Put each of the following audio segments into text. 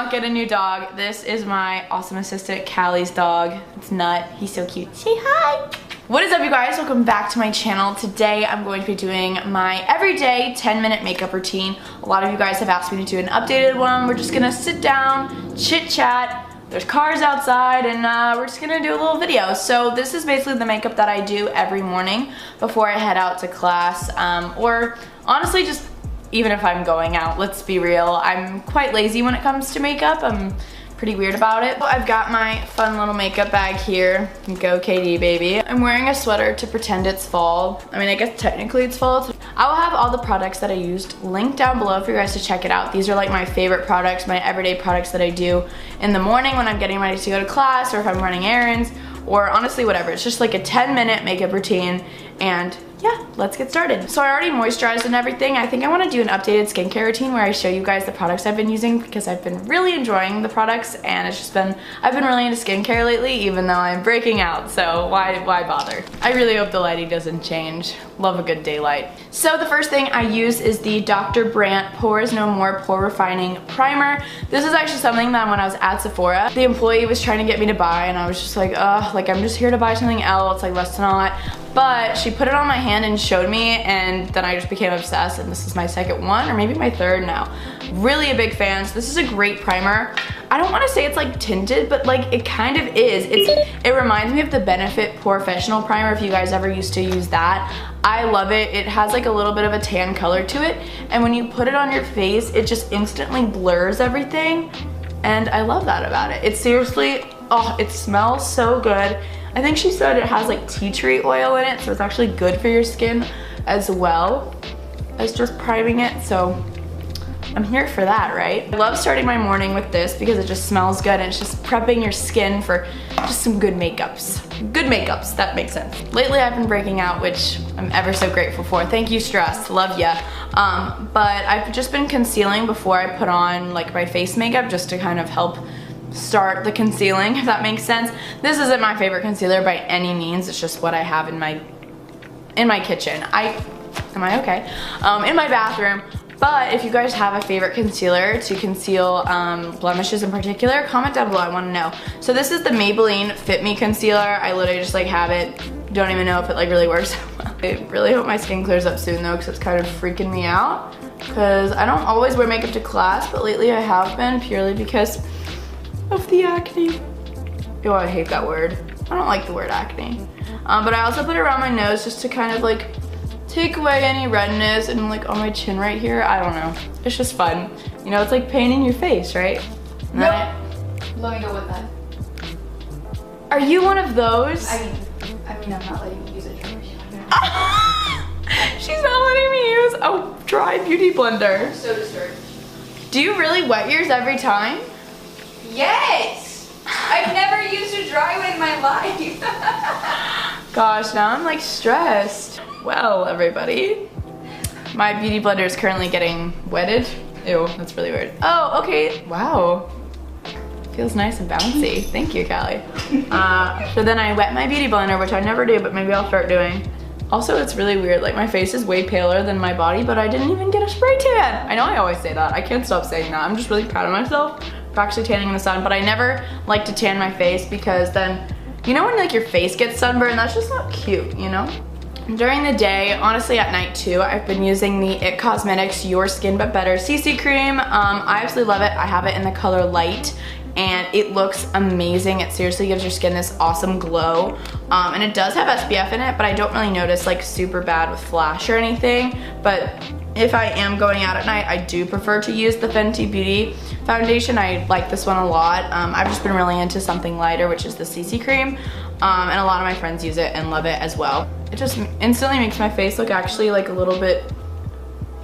not get a new dog. This is my awesome assistant, Callie's dog. It's Nut. He's so cute. Say hi. What is up, you guys? Welcome back to my channel. Today I'm going to be doing my everyday 10-minute makeup routine. A lot of you guys have asked me to do an updated one. We're just gonna sit down, chit chat. There's cars outside, and we're just gonna do a little video. So this is basically the makeup that I do every morning before I head out to class, or honestly just even if I'm going out. Let's be real, I'm quite lazy when it comes to makeup. I'm pretty weird about it. I've got my fun little makeup bag here. Go KD, baby. I'm wearing a sweater to pretend it's fall. I mean, I guess technically it's fall. I will have all the products that I used linked down below for you guys to check it out. These are like my favorite products, my everyday products that I do in the morning when I'm getting ready to go to class, or if I'm running errands, or honestly whatever. It's just like a 10-minute makeup routine, and yeah, let's get started. So I already moisturized and everything. I think I want to do an updated skincare routine where I show you guys the products I've been using, because I've been really enjoying the products, and it's just been, I've been really into skincare lately, even though I'm breaking out, so why bother? I really hope the lighting doesn't change. Love a good daylight. So the first thing I use is the Dr. Brandt Pores No More Pore Refining Primer. This is actually something that when I was at Sephora, the employee was trying to get me to buy, and I was just like, ugh, like I'm just here to buy something else, like let's not. But she put it on my hand and showed me, and then I just became obsessed, and this is my second one, or maybe my third now. Really a big fan. So this is a great primer. I don't want to say it's like tinted, but like it kind of is. It reminds me of the Benefit Professional Primer, if you guys ever used to use that. I love it. It has like a little bit of a tan color to it, and when you put it on your face, it just instantly blurs everything, and I love that about it. It seriously, oh, it smells so good. I think she said it has like tea tree oil in it, so it's actually good for your skin as well as just priming it, so I'm here for that, right? I love starting my morning with this because it just smells good, and it's just prepping your skin for just some good makeups. Good makeups, that makes sense. Lately I've been breaking out, which I'm ever so grateful for. Thank you, stress, love ya. But I've just been concealing before I put on like my face makeup, just to kind of help start the concealing, if that makes sense. This isn't my favorite concealer by any means. It's just what I have in my kitchen. Am I okay? In my bathroom. But if you guys have a favorite concealer to conceal blemishes in particular, comment down below, I want to know. So this is the Maybelline Fit Me Concealer. I literally just like have it. Don't even know if it like really works. I really hope my skin clears up soon though, because it's kind of freaking me out. Because I don't always wear makeup to class, but lately I have been, purely because of the acne. Oh, I hate that word. I don't like the word acne. But I also put it around my nose just to kind of like take away any redness, and like on my chin right here. I don't know. It's just fun. You know, it's like painting your face, right? No. Let me go with that. Are you one of those? I mean, I'm not letting you use it. She's not letting me use a dry beauty blender. I'm so disturbed. Do you really wet yours every time? Yes! I've never used a dry one in my life. Gosh, now I'm like stressed. Well, everybody, my beauty blender is currently getting wetted. Ew, that's really weird. Oh, okay, wow. Feels nice and bouncy. Thank you, Callie. So then I wet my beauty blender, which I never do, but maybe I'll start doing. Also, it's really weird, like my face is way paler than my body, but I didn't even get a spray tan. I know I always say that. I can't stop saying that. I'm just really proud of myself for actually tanning in the sun, but I never like to tan my face, because then, you know when like your face gets sunburned, that's just not cute, you know? During the day, honestly at night too, I've been using the It Cosmetics Your Skin But Better CC Cream. I absolutely love it. I have it in the color Light, and it looks amazing. It seriously gives your skin this awesome glow. And it does have SPF in it, but I don't really notice like super bad with flash or anything. But if I am going out at night, I do prefer to use the Fenty Beauty foundation. I like this one a lot. I've just been really into something lighter, which is the CC cream. And a lot of my friends use it and love it as well. It just instantly makes my face look actually like a little bit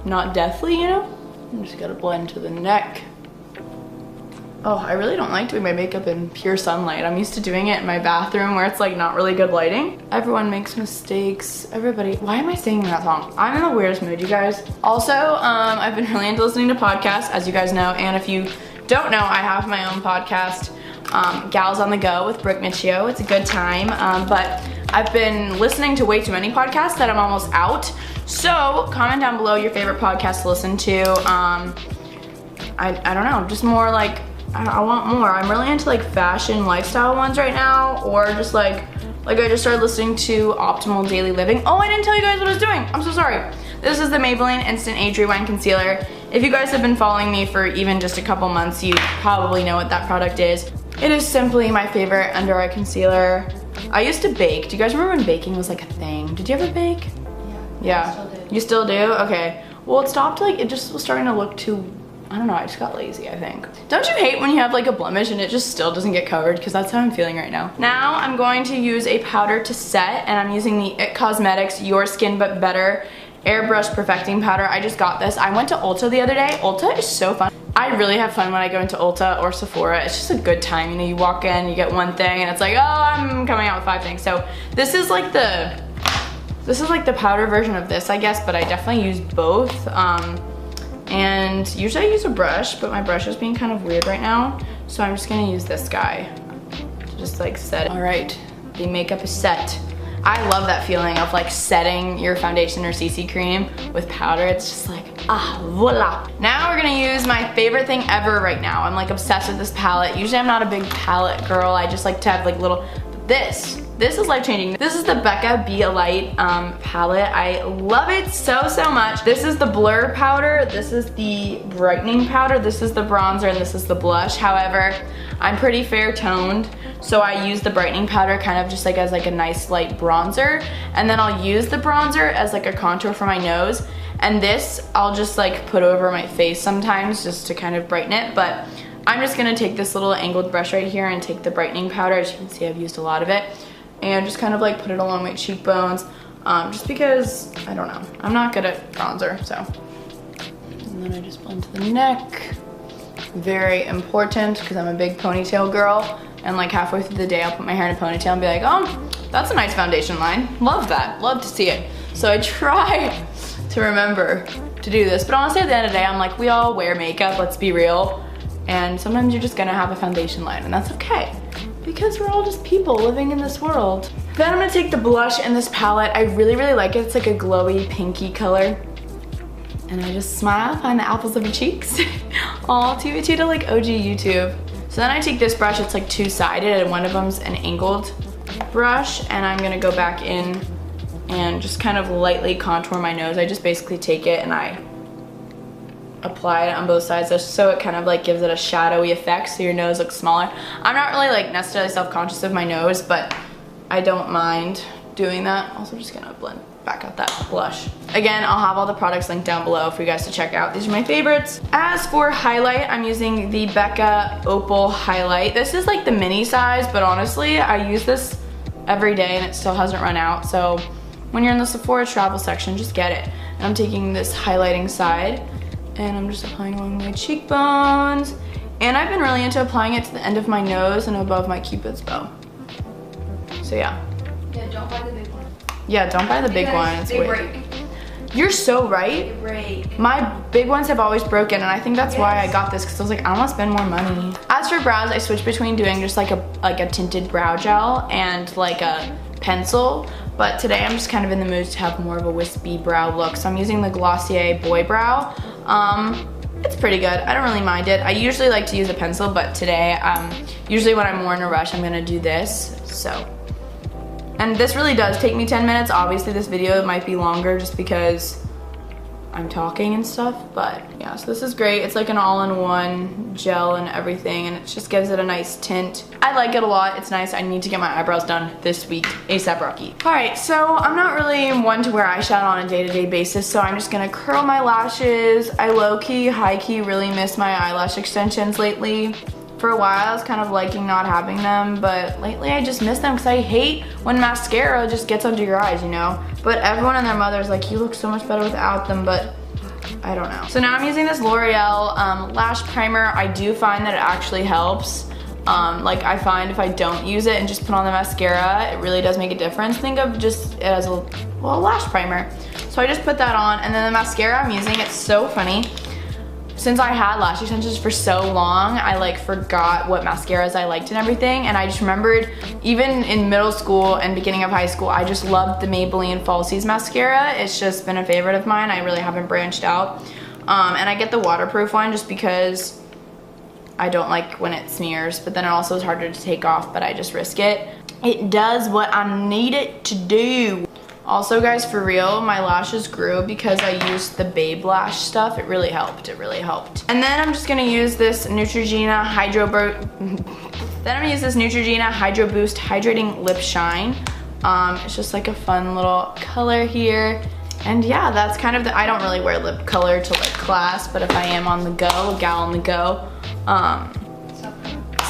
not deathly, you know? I'm just gotta blend to the neck. Oh, I really don't like doing my makeup in pure sunlight. I'm used to doing it in my bathroom where it's like not really good lighting. Everyone makes mistakes. Everybody, why am I singing that song? I'm in the weirdest mood, you guys. Also, I've been really into listening to podcasts, as you guys know, and if you don't know, I have my own podcast, Gals on the Go with Brooke Michio. It's a good time, but I've been listening to way too many podcasts that I'm almost out. So comment down below your favorite podcast to listen to. I don't know, just more like I want more. I'm really into like fashion lifestyle ones right now, or just like I just started listening to Optimal Daily Living. Oh, I didn't tell you guys what I was doing. I'm so sorry. This is the Maybelline Instant Age Rewind Concealer. If you guys have been following me for even just a couple months, you probably know what that product is. It is simply my favorite under eye concealer. I used to bake. Do you guys remember when baking was like a thing? Did you ever bake? Yeah. I still do. You still do? Okay. Well, it stopped, like, it just was starting to look too, I don't know, I just got lazy, I think. Don't you hate when you have like a blemish and it just still doesn't get covered? Because that's how I'm feeling right now. Now I'm going to use a powder to set, and I'm using the It Cosmetics Your Skin But Better Airbrush Perfecting Powder. I just got this. I went to Ulta the other day. Ulta is so fun. I really have fun when I go into Ulta or Sephora. It's just a good time. You know, you walk in, you get one thing, and it's like, oh, I'm coming out with 5 things. So this is like the powder version of this, I guess, but I definitely use both. And usually I use a brush, but my brush is being kind of weird right now. So I'm just gonna use this guy to just like set it. All right, the makeup is set. I love that feeling of like setting your foundation or CC cream with powder. It's just like, ah, voila. Now we're gonna use my favorite thing ever right now. I'm like obsessed with this palette. Usually I'm not a big palette girl. I just like to have like little, this is life-changing. This is the Becca Be a Light palette. I love it so much. This is the blur powder, this is the brightening powder, this is the bronzer, and this is the blush. However, I'm pretty fair toned, so I use the brightening powder kind of just like as like a nice light bronzer, and then I'll use the bronzer as like a contour for my nose, and this I'll just like put over my face sometimes just to kind of brighten it. But I'm just gonna take this little angled brush right here and take the brightening powder. As you can see, I've used a lot of it, and just kind of like put it along my cheekbones, just because, I don't know, I'm not good at bronzer, so. And then I just blend to the neck. Very important, because I'm a big ponytail girl, and like halfway through the day I'll put my hair in a ponytail and be like, oh, that's a nice foundation line. Love that, love to see it. So I try to remember to do this, but honestly at the end of the day, I'm like, we all wear makeup, let's be real. And sometimes you're just gonna have a foundation line, and that's okay, because we're all just people living in this world. Then I'm gonna take the blush in this palette. I really like it. It's like a glowy pinky color. And I just smile, find the apples of your cheeks. All TBT to like OG YouTube. So then I take this brush, it's like two-sided, and one of them's an angled brush, and I'm gonna go back in and just kind of lightly contour my nose. I just basically take it and I apply it on both sides just so it kind of like gives it a shadowy effect so your nose looks smaller. I'm not really like necessarily self-conscious of my nose, but I don't mind doing that. Also just gonna blend back out that blush. Again, I'll have all the products linked down below for you guys to check out. These are my favorites. As for highlight, I'm using the Becca Opal highlight. This is like the mini size, but honestly, I use this every day and it still hasn't run out. So when you're in the Sephora travel section, just get it. And I'm taking this highlighting side, and I'm just applying along my cheekbones. And I've been really into applying it to the end of my nose and above my Cupid's bow. So yeah. Yeah, don't buy the big one. Yeah, don't buy the big one, it's weird. Break. You're so right. They break. My big ones have always broken, and I think that's why I got this, because I was like, I don't want to spend more money. As for brows, I switch between doing just like a tinted brow gel and like a pencil, but today I'm just kind of in the mood to have more of a wispy brow look, so I'm using the Glossier Boy Brow. It's pretty good. I don't really mind it. I usually like to use a pencil, but today, usually when I'm more in a rush, I'm gonna do this, so. And this really does take me 10 minutes. Obviously this video might be longer just because I'm talking and stuff, but yeah, so this is great. It's like an all-in-one gel and everything, and it just gives it a nice tint. I like it a lot. It's nice. I need to get my eyebrows done this week, ASAP Rocky. All right, so I'm not really one to wear eyeshadow on a day-to-day basis, so I'm just gonna curl my lashes. I low-key, high-key really miss my eyelash extensions lately. For a while, I was kind of liking not having them, but lately I just miss them because I hate when mascara just gets under your eyes, you know? But everyone and their mother's like, you look so much better without them, but I don't know. So now I'm using this L'Oreal lash primer. I do find that it actually helps. Like I find if I don't use it and just put on the mascara, it really does make a difference. Think of just it as a lash primer. So I just put that on, and then the mascara I'm using, it's so funny. Since I had lash extensions for so long, I like forgot what mascaras I liked and everything, and I just remembered even in middle school and beginning of high school, I just loved the Maybelline Falsies mascara. It's just been a favorite of mine. I really haven't branched out. And I get the waterproof one just because I don't like when it smears, but then it also is harder to take off, but I just risk it. It does what I need it to do. Also guys, for real, my lashes grew because I used the Babe Lash stuff. It really helped, it really helped. And then I'm just gonna use this Neutrogena Hydro Boost Hydrating Lip Shine. It's just like a fun little color here. And yeah, that's kind of I don't really wear lip color to like class, but if I am on the go, a gal on the go,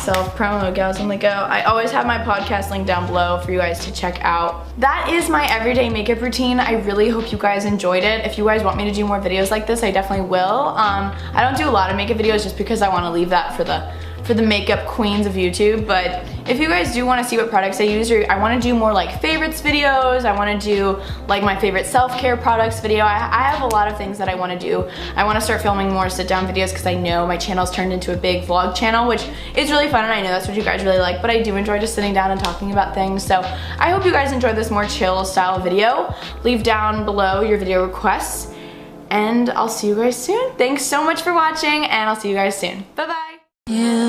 self-promo gals on the go, I always have my podcast link down below for you guys to check out. That is my everyday makeup routine. I really hope you guys enjoyed it. If you guys want me to do more videos like this, I definitely will. I don't do a lot of makeup videos just because I want to leave that for the makeup queens of YouTube, but if you guys do want to see what products I use, or I want to do more like favorites videos, I want to do like my favorite self-care products video, I have a lot of things that I want to do. I want to start filming more sit-down videos because I know my channel's turned into a big vlog channel, which is really fun, and I know that's what you guys really like, but I do enjoy just sitting down and talking about things. So I hope you guys enjoyed this more chill style video. Leave down below your video requests, and I'll see you guys soon. Thanks so much for watching, and I'll see you guys soon. Bye-bye.